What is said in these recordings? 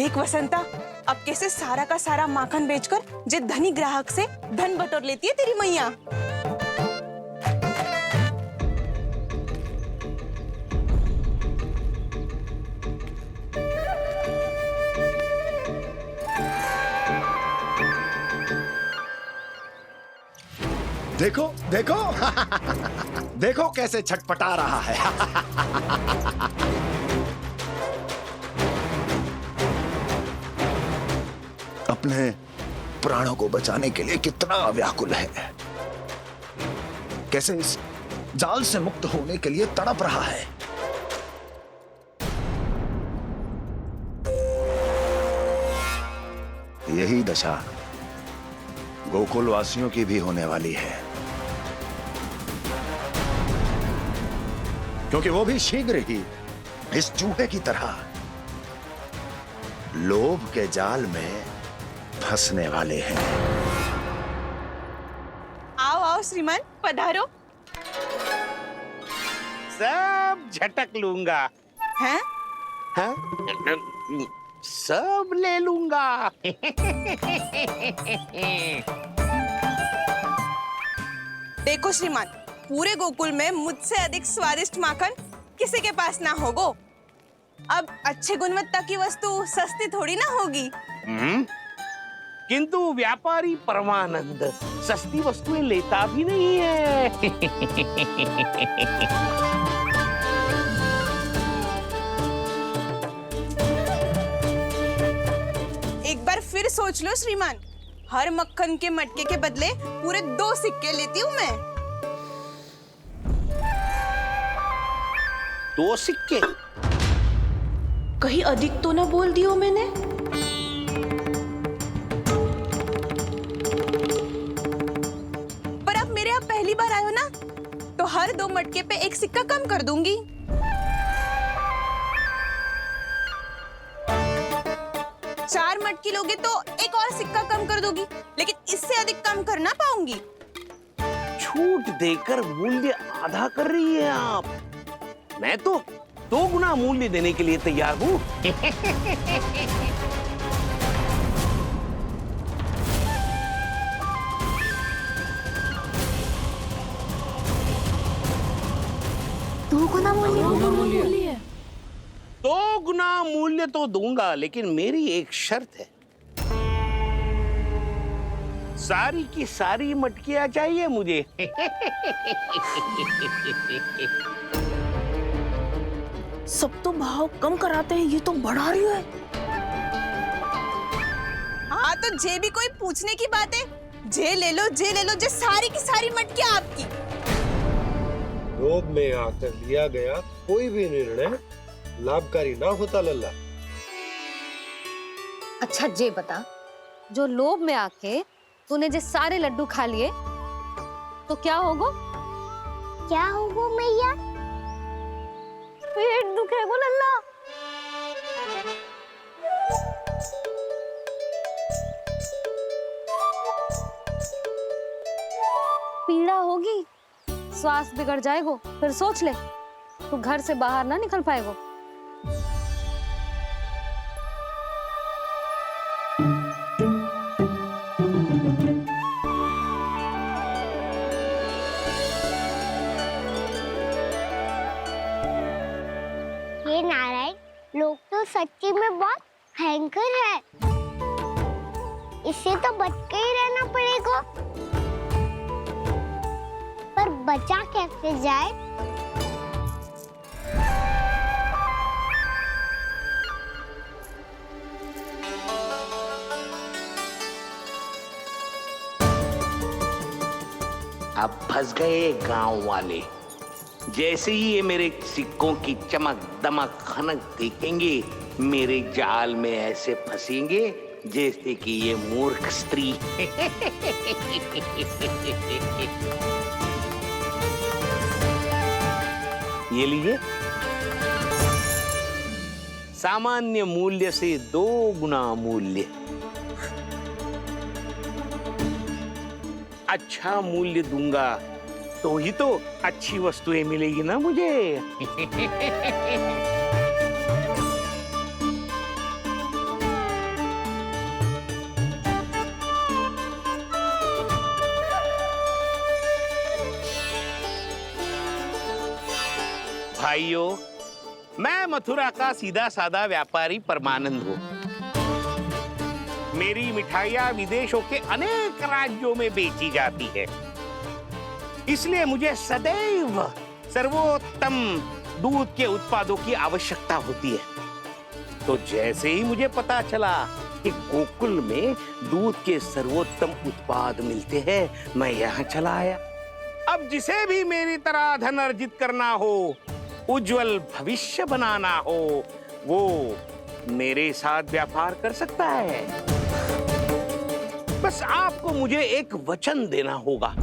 देख वसंता, अब कैसे सारा का सारा माखन बेचकर जे धनी ग्राहक से धन बटोर लेती है तेरी मैया। देखो देखो देखो कैसे छटपटा रहा है। अपने प्राणों को बचाने के लिए कितना व्याकुल है, कैसे इस जाल से मुक्त होने के लिए तड़प रहा है। यही दशा गोकुल वासियों की भी होने वाली है, क्योंकि वो भी शीघ्र ही इस चूहे की तरह लोभ के जाल में फंसने वाले हैं। आओ आओ श्रीमान, पधारो। सब झटक लूंगा। हैं? हाँ? सब ले लूंगा। देखो श्रीमान, पूरे गोकुल में मुझसे अधिक स्वादिष्ट माखन किसी के पास ना होगो। अब अच्छे गुणवत्ता की वस्तु सस्ती थोड़ी ना होगी। किंतु व्यापारी परमानंद सस्ती वस्तुएं लेता भी नहीं है। एक बार फिर सोच लो श्रीमान, हर मक्खन के मटके के बदले पूरे 2 सिक्के लेती हूँ मैं। 2 सिक्के? कहीं अधिक तो ना बोल दियो मैंने? पर आप मेरे यहाँ पहली बार आए हो ना, तो हर 2 मटके पे 1 सिक्का कम कर दूंगी। चार मटकी लोगे तो 1 और सिक्का कम कर दोगी, लेकिन इससे अधिक कम कर ना पाऊंगी। छूट देकर मूल्य आधा कर रही है आप। मैं तो 2 गुना मूल्य देने के लिए तैयार हूँ। दो गुना मूल्य? 2 गुना मूल्य तो दूंगा, लेकिन मेरी एक शर्त है। सारी की सारी मटकियां चाहिए मुझे। सब तो भाव कम कराते हैं, ये तो बढ़ा रही है। हाँ तो जे भी कोई पूछने की बात है, जे ले लो, जे ले लो, जे सारी की सारी मटकियां आपकी। लोभ में आकर लिया गया कोई भी निर्णय लाभकारी ना होता लल्ला। अच्छा जे बता, जो लोभ में आके तूने जे सारे लड्डू खा लिए तो क्या होगा? क्या होगा मैया? पेट दुखेगा लल्ला। पीड़ा होगी, स्वास्थ्य बिगड़ जाएगा, फिर सोच ले, तू घर से बाहर ना निकल पाएगा। ये नारायण, लोग तो सच्ची में बहुत भयंकर है। इससे तो बच के ही रहना पड़ेगा। पर बचा कैसे जाए? अब फंस गए गांव वाले। जैसे ही ये मेरे सिक्कों की चमक दमक खनक देखेंगे, मेरे जाल में ऐसे फंसेंगे जैसे कि ये मूर्ख स्त्री। ये लीजिए, सामान्य मूल्य से 2 गुना मूल्य। अच्छा मूल्य दूंगा तो ही तो अच्छी वस्तुएं मिलेगी ना मुझे। भाइयों, मैं मथुरा का सीधा साधा व्यापारी परमानंद हूँ। मेरी मिठाइयाँ विदेशों के अनेक राज्यों में बेची जाती है, इसलिए मुझे सदैव सर्वोत्तम दूध के उत्पादों की आवश्यकता होती है। तो जैसे ही मुझे पता चला कि गोकुल में दूध के सर्वोत्तम उत्पाद मिलते हैं, मैं यहाँ चला आया। अब जिसे भी मेरी तरह धन अर्जित करना हो, उज्जवल भविष्य बनाना हो, वो मेरे साथ व्यापार कर सकता है। बस आपको मुझे एक वचन देना होगा।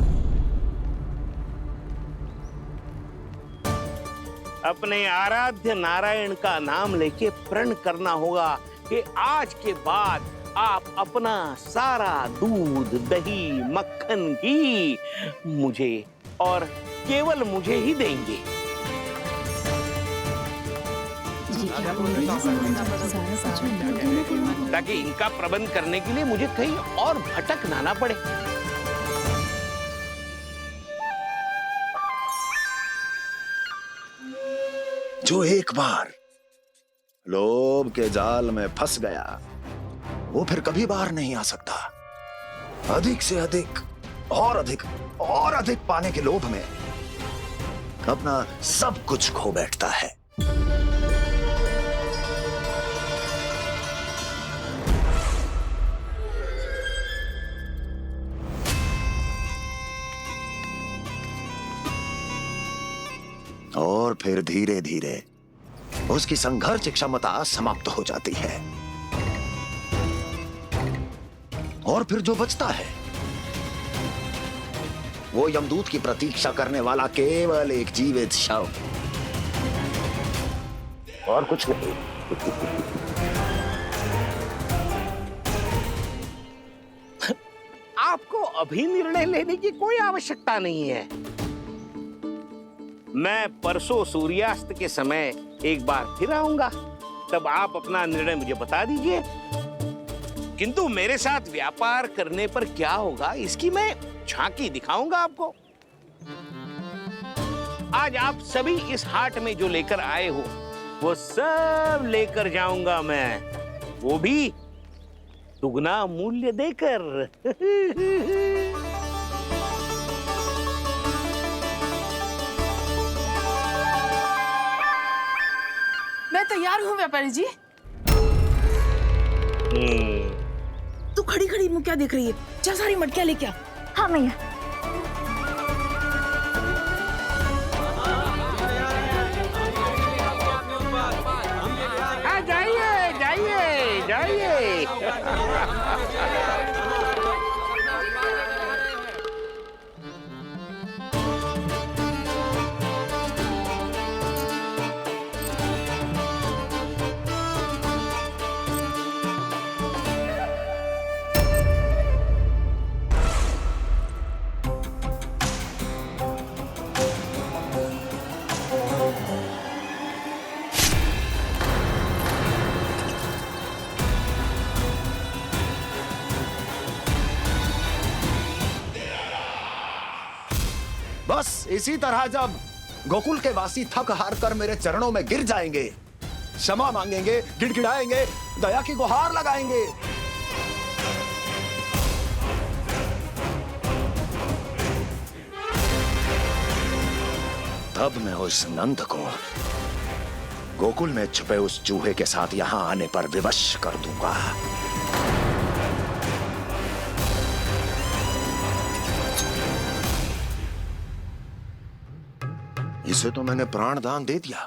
अपने आराध्य नारायण का नाम लेके प्रण करना होगा कि आज के बाद आप अपना सारा दूध, दही, मक्खन, घी मुझे और केवल मुझे ही देंगे। ताकि इनका प्रबंध करने के लिए मुझे कहीं और भटकना ना पड़े। जो एक बार लोभ के जाल में फंस गया, वो फिर कभी बाहर नहीं आ सकता। अधिक से अधिक और अधिक और अधिक पाने के लोभ में अपना सब कुछ खो बैठता है। और फिर धीरे धीरे उसकी संघर्ष क्षमता समाप्त हो जाती है, और फिर जो बचता है वो यमदूत की प्रतीक्षा करने वाला केवल एक जीवित शव, और कुछ नहीं। आपको अभी निर्णय लेने की कोई आवश्यकता नहीं है। मैं परसों सूर्यास्त के समय एक बार फिर आऊंगा, तब आप अपना निर्णय मुझे बता दीजिए। किंतु मेरे साथ व्यापार करने पर क्या होगा, इसकी मैं झांकी दिखाऊंगा आपको। आज आप सभी इस हाट में जो लेकर आए हो, वो सब लेकर जाऊंगा मैं, वो भी दुगना मूल्य देकर। मैं तैयार हूँ व्यापारी जी। तू खड़ी खड़ी मुँह क्या देख रही है? चल सारी मटकियाँ लेके आ। हाँ भैया। हाँ, जाइए जाइए जाइए। बस इसी तरह जब गोकुल के वासी थक हार कर मेरे चरणों में गिर जाएंगे, क्षमा मांगेंगे, गिड़गिड़ाएंगे, दया की गुहार लगाएंगे, तब मैं उस नंद को गोकुल में छुपे उस चूहे के साथ यहां आने पर विवश कर दूंगा। इसे तो मैंने प्राण दान दे दिया,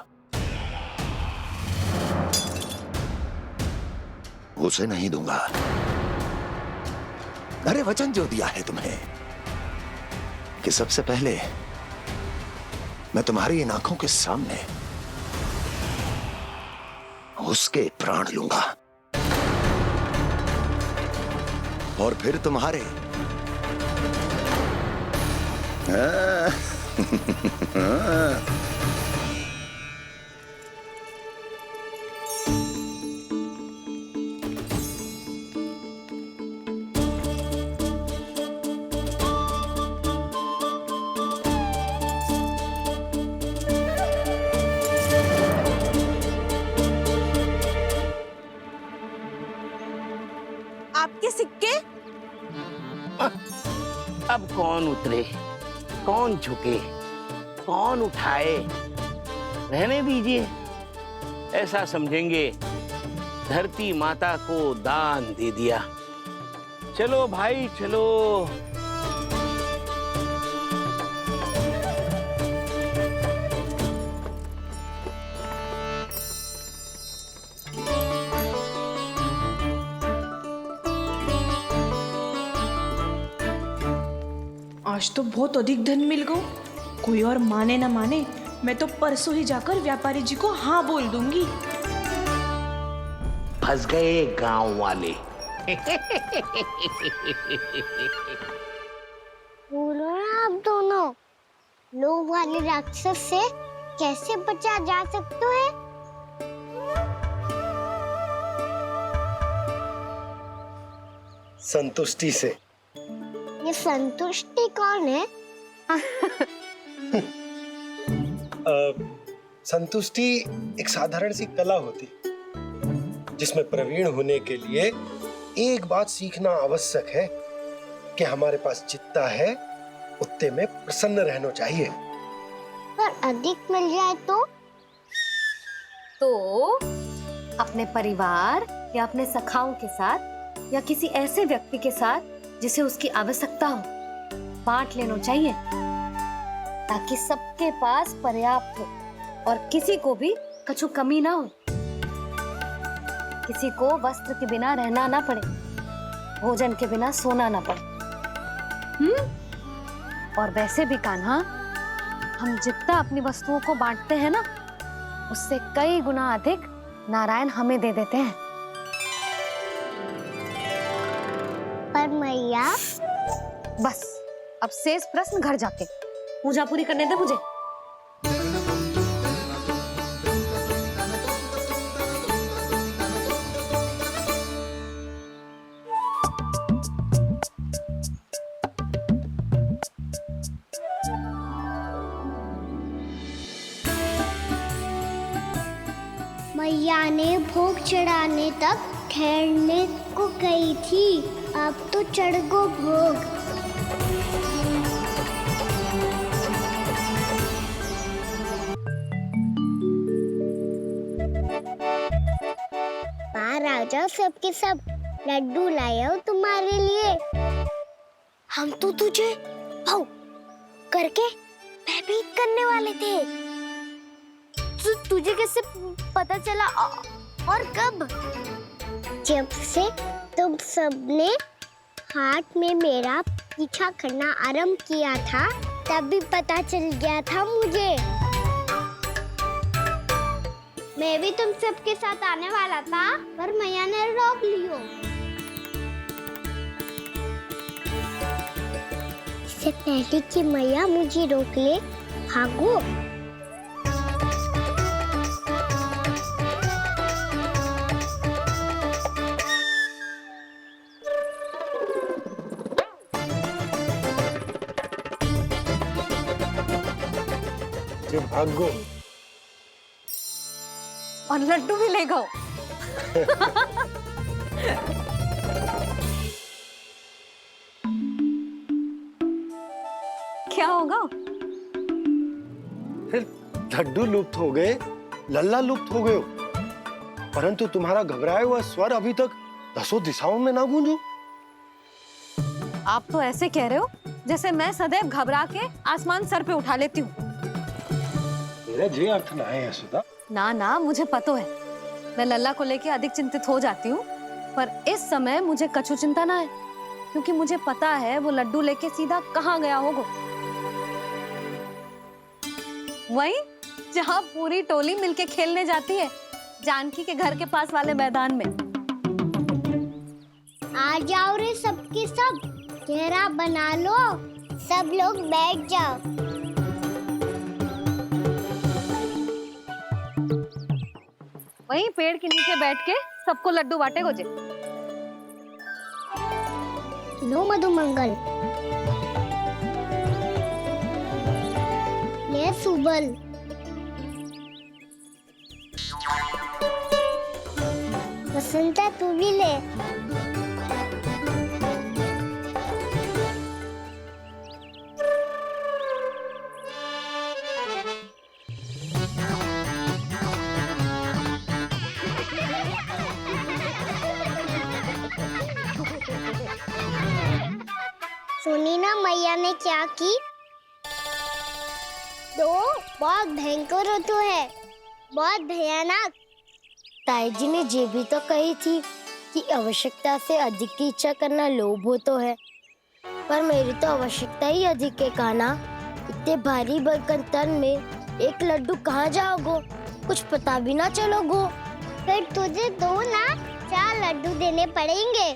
उसे नहीं दूंगा। अरे वचन जो दिया है तुम्हें कि सबसे पहले मैं तुम्हारी इन आंखों के सामने उसके प्राण लूंगा, और फिर तुम्हारे। कौन उतरे, कौन झुके, कौन उठाए, रहने दीजिए। ऐसा समझेंगे धरती माता को दान दे दिया। चलो भाई चलो। आज तो बहुत अधिक धन मिल गया। कोई और माने ना माने, मैं तो परसों ही जाकर व्यापारी जी को हाँ बोल दूंगी। फंस गए गांव वाले। बोलो ना आप दोनों, लोभ वाले राक्षस से कैसे बचा जा सकता है? संतुष्टि से। ये संतुष्टि कौन है? संतुष्टि एक साधारण सी कला होती जिसमें प्रवीण होने के लिए एक बात सीखना आवश्यक है कि हमारे पास जितना है उतने में प्रसन्न रहना चाहिए। पर अधिक मिल जाए तो अपने परिवार या अपने सखाओं के साथ या किसी ऐसे व्यक्ति के साथ जिसे उसकी आवश्यकता हो बांट लेना चाहिए, ताकि सबके पास पर्याप्त हो और किसी को भी कछु कमी ना हो, किसी को वस्त्र के बिना रहना ना पड़े, भोजन के बिना सोना ना पड़े। और वैसे भी कान्हा, हम जितना अपनी वस्तुओं को बांटते हैं ना, उससे कई गुना अधिक नारायण हमें दे देते हैं। पर मैया, बस अब शेष प्रश्न घर जाके पूजा पूरी करने दे मुझे। मैया ने भोग चढ़ाने तक ठहरने को कही थी, अब तो चढ़ गो भोग। बाहर आ जाओ, सबके सब लड्डू लाए हो तुम्हारे लिए। हम तो तुझे भाव करके भयभीत करने वाले थे। तुझे कैसे पता चला और कब? जब से तुम सबने हाथ में मेरा पीछा करना आरंभ किया था, तभी पता चल गया था मुझे। मैं भी तुम सबके साथ आने वाला था, पर मैया ने रोक लियो। इससे पहले कि मैया मुझे रोक ले, भागो। जो भागो और लड्डू भी ले गो। क्या होगा? फिर लड्डू लुप्त हो गए, लल्ला लुप्त हो गए हो, परंतु तुम्हारा घबराया हुआ स्वर अभी तक 10 दिशाओं में ना गूंजो। आप तो ऐसे कह रहे हो जैसे मैं सदैव घबरा के आसमान सर पे उठा लेती हूँ। मेरा जे अर्थ ना है सुधा। ना ना, मुझे पता है, मैं लल्ला को लेके अधिक चिंतित हो जाती हूँ, पर इस समय मुझे कछु चिंता ना है, क्योंकि मुझे पता है वो लड्डू लेके सीधा कहाँ गया होगा। वही जहाँ पूरी टोली मिलके खेलने जाती है, जानकी के घर के पास वाले मैदान में। आ जाओ रे सबके सब, घेरा बना लो, सब लोग बैठ जाओ। वहीं पेड़ के नीचे बैठ के सबको लड्डू बांटे गोजे। लो मधुमंगल, ले सुबल, बसंता तू भी ले। 。सुनी ना मैया ने क्या की? तो बहुत भयंकर ऋतु है, बहुत भयानक। ताई जी ने ये भी तो कही थी कि आवश्यकता से अधिक की इच्छा करना लोभ हो तो है, पर मेरी तो आवश्यकता ही अधिक है कान्हा। इतने भारी भरकम तन में एक लड्डू कहाँ जाओगो, कुछ पता भी ना चलोगो। फिर तुझे 2 ना 4 लड्डू देने पड़ेंगे।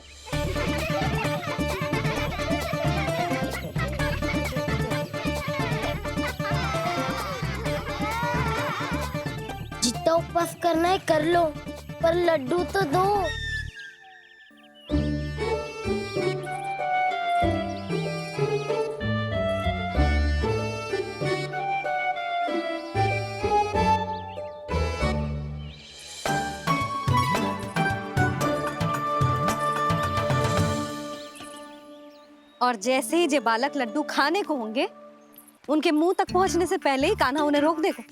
जितना उपवास करना है कर लो, पर लड्डू तो दो। और जैसे ही जे बालक लड्डू खाने को होंगे, उनके मुंह तक पहुंचने से पहले ही कान्हा उन्हें रोक देगा।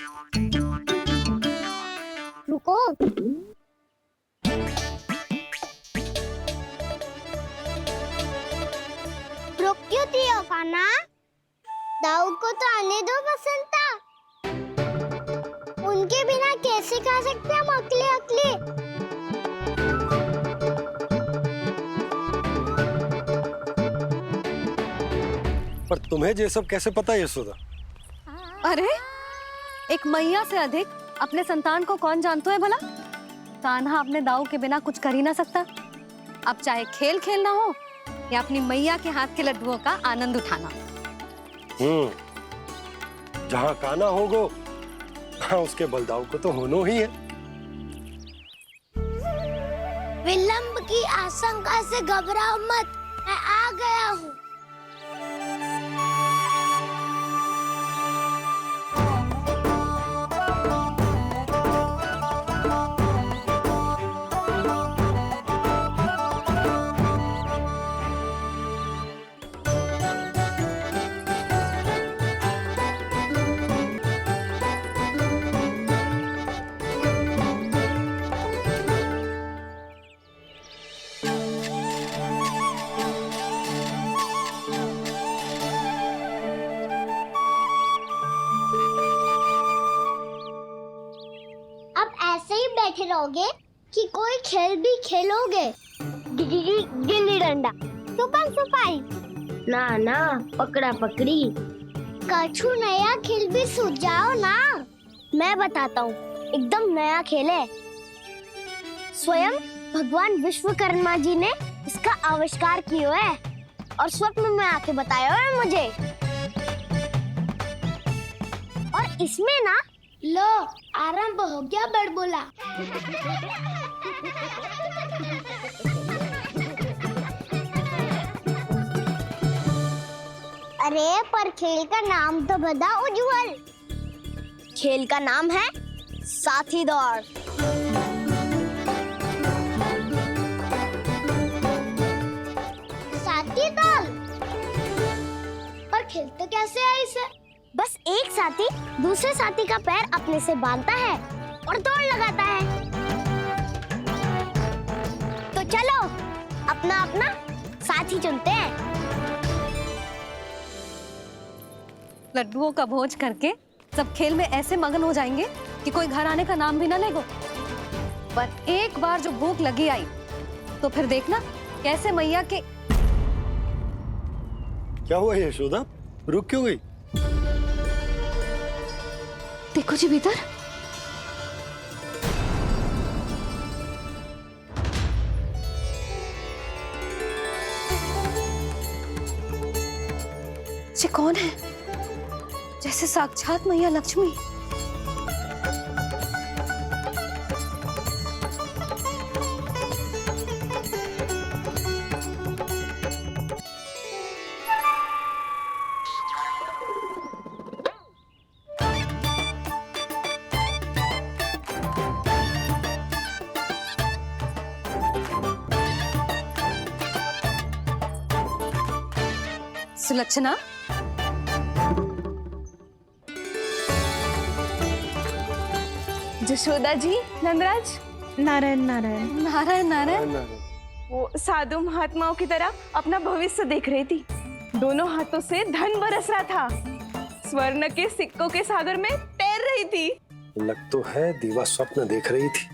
रुको। रोक क्यों दिया कान्हा? दाऊ को तो आने दो बसंता। उनके बिना कैसे खा सकते हम अकेले अकेले? पर तुम्हें ये सब कैसे पता यशोदा? अरे, एक मैया से अधिक अपने संतान को कौन जानता है भला? कान्हा अपने दाऊ के बिना कुछ कर ही ना सकता। अब चाहे खेल खेलना हो या अपनी मैया के हाथ के लड्डुओं का आनंद उठाना। जहाँ कान्हा होगो, हाँ उसके बलदाऊ को तो होना ही है। विलंब की आशंका से घबराओ मत, मैं आ गया हूँ। अब ऐसे ही बैठे रहोगे कि कोई खेल भी खेलोगे? गिल्ली डंडा, छुपन छुपाई, ना ना पकड़ा पकड़ी, कछु नया खेल भी सूझ जाओ ना। मैं बताता हूँ, एकदम नया खेल है। स्वयं भगवान विश्वकर्मा जी ने इसका आविष्कार किया है और स्वप्न में आके बताया है मुझे। और इसमें ना लो आरंभ हो गया बड़बोला। अरे पर खेल का नाम तो बता उज्जवल। खेल का नाम है साथी दौड़। साथी दौड़? पर खेलते कैसे है इसे? बस एक साथी दूसरे साथी का पैर अपने से बांधता है और दौड़ लगाता है। तो चलो अपना अपना साथी चुनते हैं। लड्डुओं का भोज करके सब खेल में ऐसे मगन हो जाएंगे कि कोई घर आने का नाम भी ना लेगो। पर एक बार जो भूख लगी आई तो फिर देखना कैसे मैया के। क्या हुआ यशोदा, रुक क्यों गई? देखो जी भीतर। ये कौन है? जैसे साक्षात मैया लक्ष्मी। सुलक्षणा, जशोदा जी, नंदराज। नारायण नारायण। नारायण नारायण। वो साधु महात्माओं की तरह अपना भविष्य देख रही थी। दोनों हाथों से धन बरस रहा था, स्वर्ण के सिक्कों के सागर में तैर रही थी। लग तो है दीवा स्वप्न देख रही थी।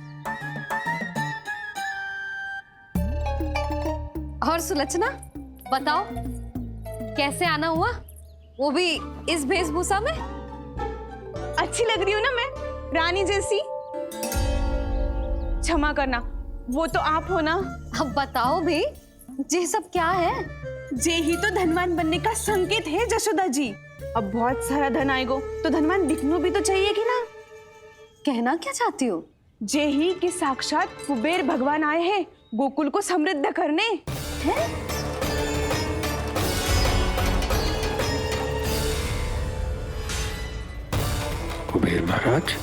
और सुलक्षणा, बताओ कैसे आना हुआ, वो भी इस वेशभूषा में? अच्छी लग रही हूँ ना मैं, रानी जैसी? क्षमा करना, वो तो आप हो ना। अब बताओ भी, ये सब क्या है? जे ही तो धनवान बनने का संकेत है जशोदा जी। अब बहुत सारा धन आएगा तो धनवान दिखना भी तो चाहिए कि ना। कहना क्या चाहती हो? जे ही कि साक्षात कुबेर भगवान आए हैं गोकुल को समृद्ध करने। हैं? कुबेर महाराज